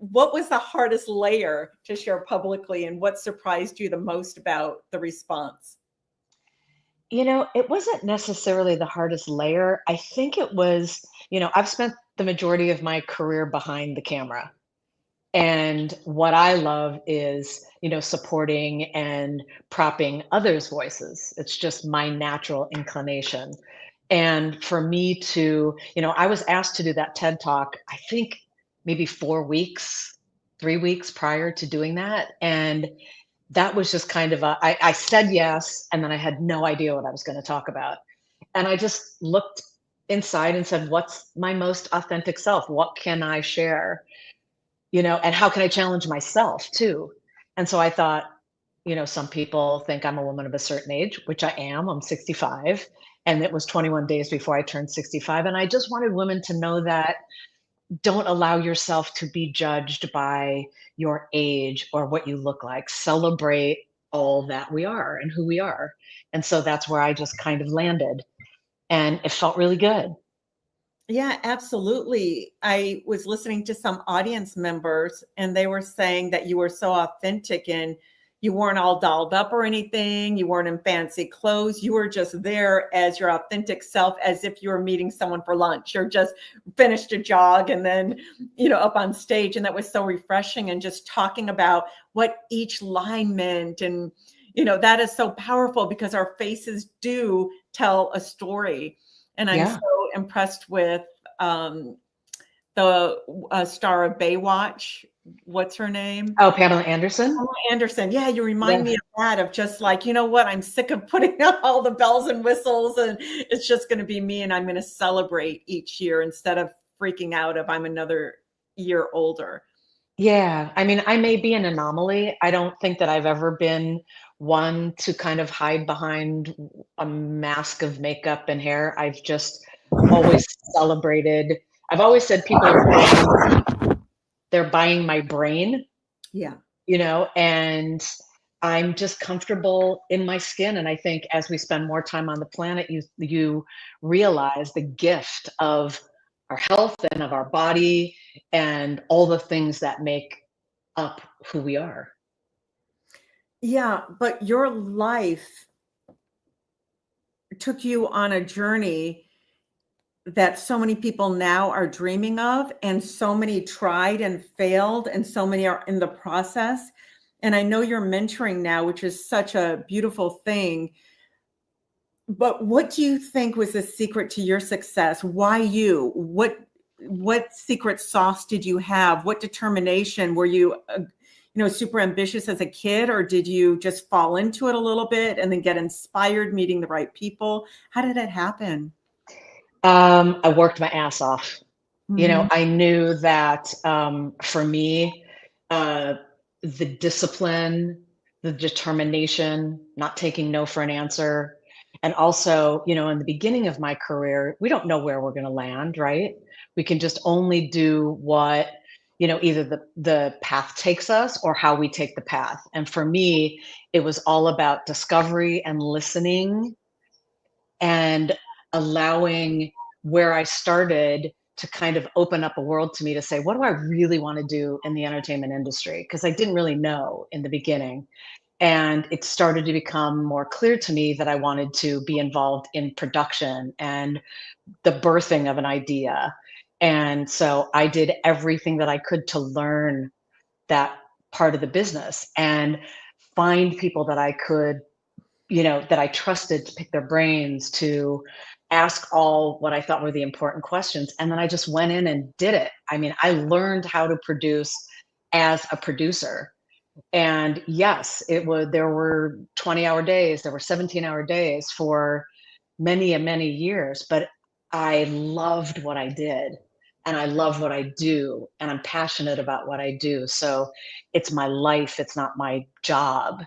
what was the hardest layer to share publicly, and what surprised you the most about the response? It wasn't necessarily the hardest layer. I think it was, I've spent the majority of my career behind the camera. And what I love is, supporting and propping others' voices. It's just my natural inclination. And for me to, I was asked to do that TED Talk, I think maybe 4 weeks, 3 weeks prior to doing that. And that was just kind of I said yes, and then I had no idea what I was going to talk about. And I just looked inside and said, what's my most authentic self? What can I share? And how can I challenge myself too? And so I thought, some people think I'm a woman of a certain age, which I am. I'm 65. And it was 21 days before I turned 65. And I just wanted women to know that don't allow yourself to be judged by your age or what you look like. Celebrate all that we are and who we are. And so that's where I just kind of landed. And it felt really good. Yeah, absolutely. I was listening to some audience members, and they were saying that you were so authentic, and you weren't all dolled up or anything. You weren't in fancy clothes. You were just there as your authentic self, as if you were meeting someone for lunch or just finished a jog and then, up on stage. And that was so refreshing, and just talking about what each line meant. And, that is so powerful because our faces do tell a story. And I'm so Yeah. impressed with the star of Baywatch. What's her name? Oh, Pamela Anderson. Pamela Anderson. Yeah, you remind me Yeah. of that, of just like, you know what? I'm sick of putting out all the bells and whistles, and it's just going to be me, and I'm going to celebrate each year instead of freaking out if I'm another year older. Yeah. I mean, I may be an anomaly. I don't think that I've ever been one to kind of hide behind a mask of makeup and hair. I've just always celebrated. I've always said people are they're buying my brain, Yeah. and I'm just comfortable in my skin. And I think as we spend more time on the planet, you realize the gift of our health and of our body and all the things that make up who we are. Yeah, but your life took you on a journey that so many people now are dreaming of, and so many tried and failed, and so many are in the process. And I know you're mentoring now, which is such a beautiful thing. But what do you think was the secret to your success? Why you? What secret sauce did you have? What determination? Were you super ambitious as a kid, or did you just fall into it a little bit and then get inspired meeting the right people? How did it happen? I worked my ass off. Mhm. I knew that for me, uh, the discipline, the determination, not taking no for an answer. And also, in the beginning of my career, we don't know where we're going to land, right? We can just only do what, either the path takes us or how we take the path. And for me, it was all about discovery and listening and allowing where I started to kind of open up a world to me to say, what do I really want to do in the entertainment industry? Because I didn't really know in the beginning. And it started to become more clear to me that I wanted to be involved in production and the birthing of an idea. And so I did everything that I could to learn that part of the business and find people that I could, that I trusted to pick their brains, to ask all what I thought were the important questions. And then I just went in and did it. I mean, I learned how to produce as a producer. And yes, there were 20-hour days, there were 17-hour days for many and many years, but I loved what I did and I love what I do and I'm passionate about what I do. So it's my life, it's not my job.